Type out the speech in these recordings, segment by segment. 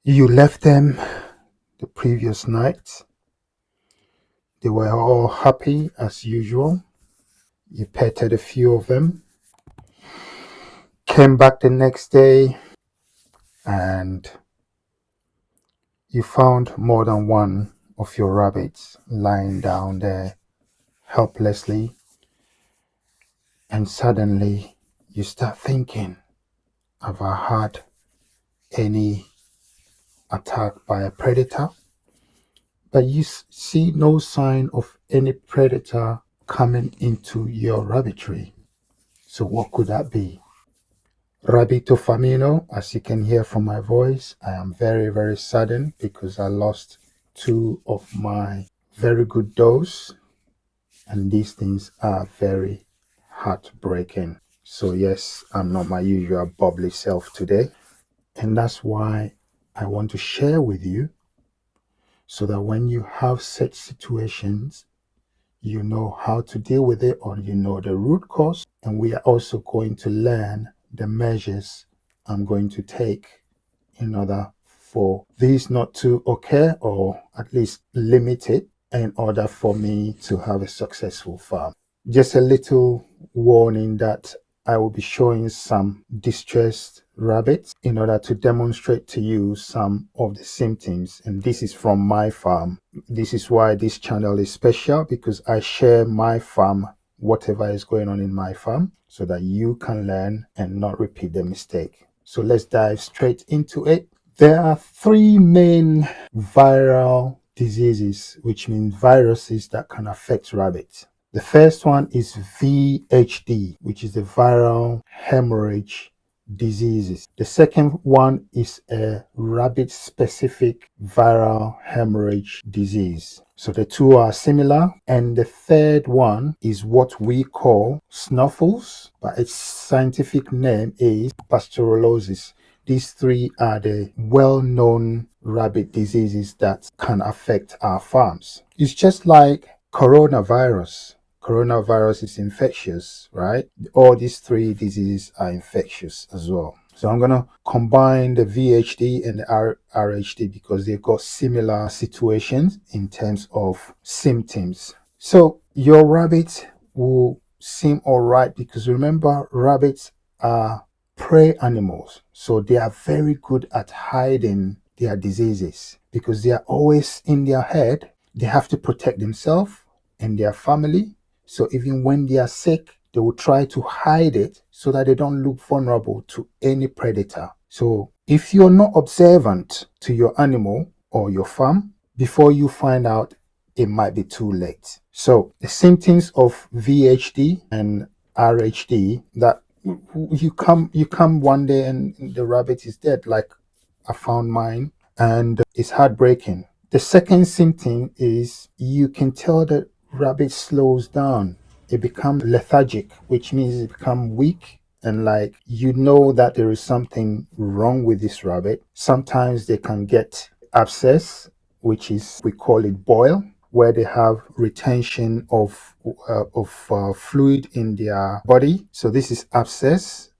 You left them the previous night. They were all happy as usual. You petted a few of them, came back the next day, and you found more than one of your rabbits lying down there helplessly. And suddenly you start thinking, have I had any attack by a predator? But you see no sign of any predator coming into your rabbitry. So what could that be? Rabito Famino, as you can hear from my voice, I am very, very saddened because I lost two of my very good does, and these things are very heartbreaking. So yes, I'm not my usual bubbly self today, and that's why I want to share with you so that when you have such situations, you know how to deal with it, or you know the root cause. And we are also going to learn the measures I'm going to take in order for these not to occur, or at least limit it, in order for me to have a successful farm. Just a little warning that I will be showing some distressed rabbits in order to demonstrate to you some of the symptoms, and this is from my farm. This is why this channel is special, because I share my farm, whatever is going on in my farm, so that you can learn and not repeat the mistake. So let's dive straight into it. There are three main viral diseases, which means viruses that can affect rabbits. The first one is VHD, which is the viral hemorrhage diseases. The second one is a rabbit specific viral hemorrhage disease. So the two are similar. And the third one is what we call snuffles, but its scientific name is pasteurellosis. These three are the well-known rabbit diseases that can affect our farms. It's just like coronavirus. Coronavirus is infectious, right? All these three diseases are infectious as well. So I'm going to combine the VHD and the RHD because they've got similar situations in terms of symptoms. So your rabbits will seem all right, because remember, rabbits are prey animals. So they are very good at hiding their diseases because they are always in their head. They have to protect themselves and their family. So even when they are sick, they will try to hide it so that they don't look vulnerable to any predator. So if you're not observant to your animal or your farm, before you find out, it might be too late. So the symptoms of VHD and RHD, that you come one day and the rabbit is dead, like I found mine, and it's heartbreaking. The second symptom is you can tell that rabbit slows down. It becomes lethargic, which means it becomes weak, and like you know that there is something wrong with this rabbit. Sometimes they can get abscess, which is, we call it boil, where they have retention of fluid in their body. So this is abscess.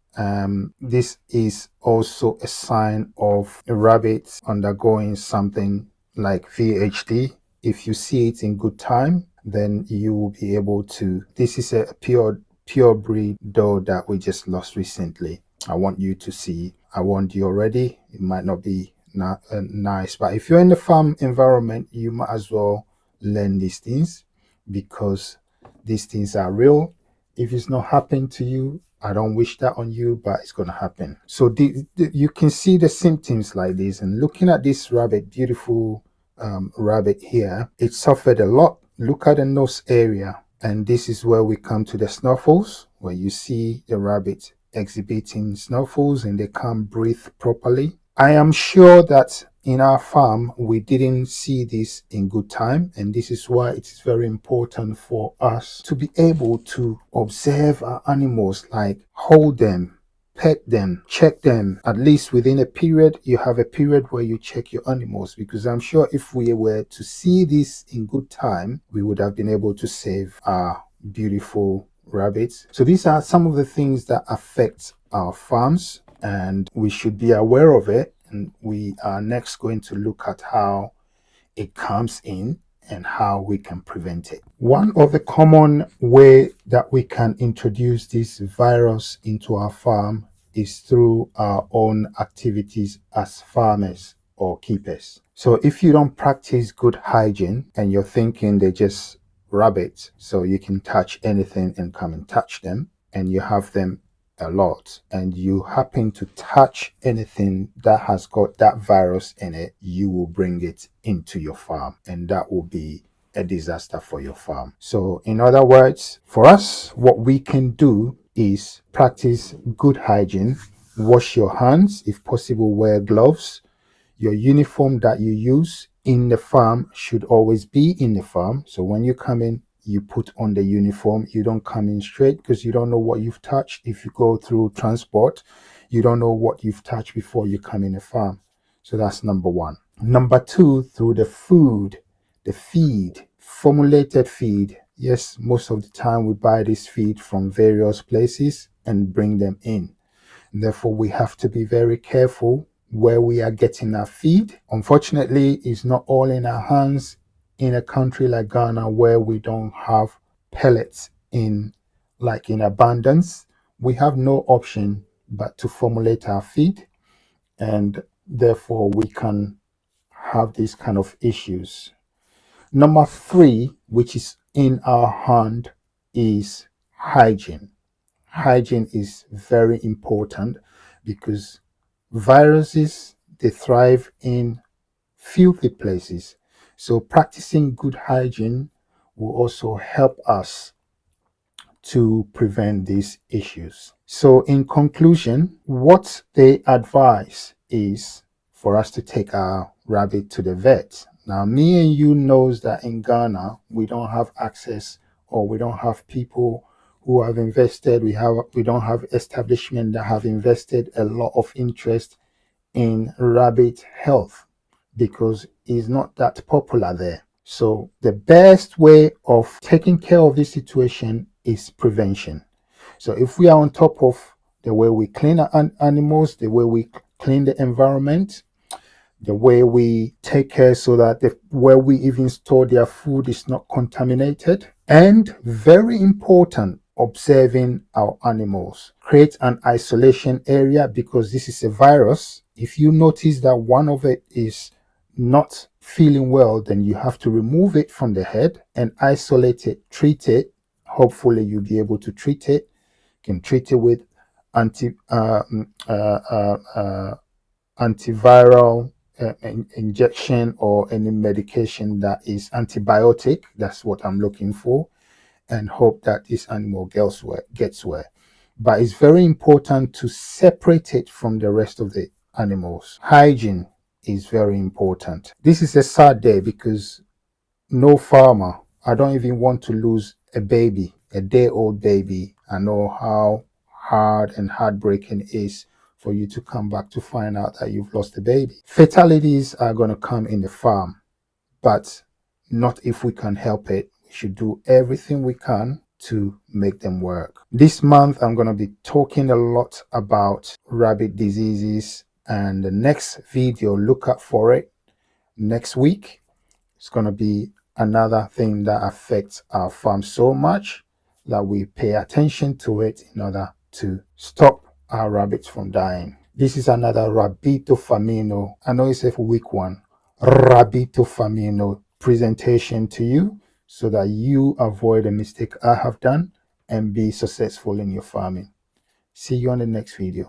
This is also a sign of a rabbit undergoing something like VHD. If you see it in good time, then you will be able to. This is a pure breed doe that we just lost recently. I want you to see. I warned you already. It might not be nice, but if you're in the farm environment, you might as well learn these things, because these things are real. If it's not happening to you, I don't wish that on you, but it's going to happen. So you can see the symptoms like this. And looking at this rabbit, beautiful rabbit here, it suffered a lot. Look at the nose area. And this is where we come to the snuffles, where you see the rabbit exhibiting snuffles and they can't breathe properly. I am sure that in our farm, we didn't see this in good time, and this is why it is very important for us to be able to observe our animals, like hold them, pet them, check them. At least within a period, you have a period where you check your animals, because I'm sure if we were to see this in good time, we would have been able to save our beautiful rabbits. So these are some of the things that affect our farms, and we should be aware of it and we are next going to look at how it comes in and how we can prevent it. One of the common way that we can introduce this virus into our farm is through our own activities as farmers or keepers. So if you don't practice good hygiene and you're thinking they're just rabbits, so you can touch anything and come and touch them, and you have them a lot, and you happen to touch anything that has got that virus in it, you will bring it into your farm, and that will be a disaster for your farm. So in other words, for us, what we can do is practice good hygiene, wash your hands, if possible wear gloves. Your uniform that you use in the farm should always be in the farm. So when you come in, you put on the uniform. You don't come in straight because you don't know what you've touched. If you go through transport, you don't know what you've touched before you come in the farm. So that's number one. Number two, through the food, the feed, formulated feed. Yes, most of the time we buy this feed from various places and bring them in. Therefore, we have to be very careful where we are getting our feed. Unfortunately, it's not all in our hands in a country like Ghana where we don't have pellets in abundance. We have no option but to formulate our feed, and therefore we can have these kind of issues. Number three, which is in our hand, is hygiene. Hygiene is very important because viruses, they thrive in filthy places. So practicing good hygiene will also help us to prevent these issues. So in conclusion, what they advise is for us to take our rabbit to the vet. Now, me and you knows that in Ghana, we don't have access, or we don't have people who have invested. We don't have establishment that have invested a lot of interest in rabbit health because it's not that popular there. So the best way of taking care of this situation is prevention. So if we are on top of the way we clean our animals, the way we clean the environment, the way we take care so that where we even store their food is not contaminated, and very important, observing our animals. Create an isolation area because this is a virus. If you notice that one of it is not feeling well, then you have to remove it from the head and isolate it, treat it. Hopefully you'll be able to treat it. You can treat it with antiviral injection or any medication that is antibiotic. That's what I'm looking for, and hope that this animal gets well. But it's very important to separate it from the rest of the animals. Hygiene is very important. This is a sad day because no farmer, I don't even want to lose a baby, a day-old baby. I know how hard and heartbreaking it is for you to come back to find out that you've lost a baby. Fatalities are going to come in the farm, but not if we can help it. We should do everything we can to make them work. This month, I'm going to be talking a lot about rabbit diseases, and the next video, look out for it next week. It's going to be another thing that affects our farm so much that we pay attention to it in order to stop our rabbits from dying. This is another Rabito Famino. I know it's a weak one. Rabito Famino presentation to you so that you avoid the mistake I have done and be successful in your farming. See you on the next video.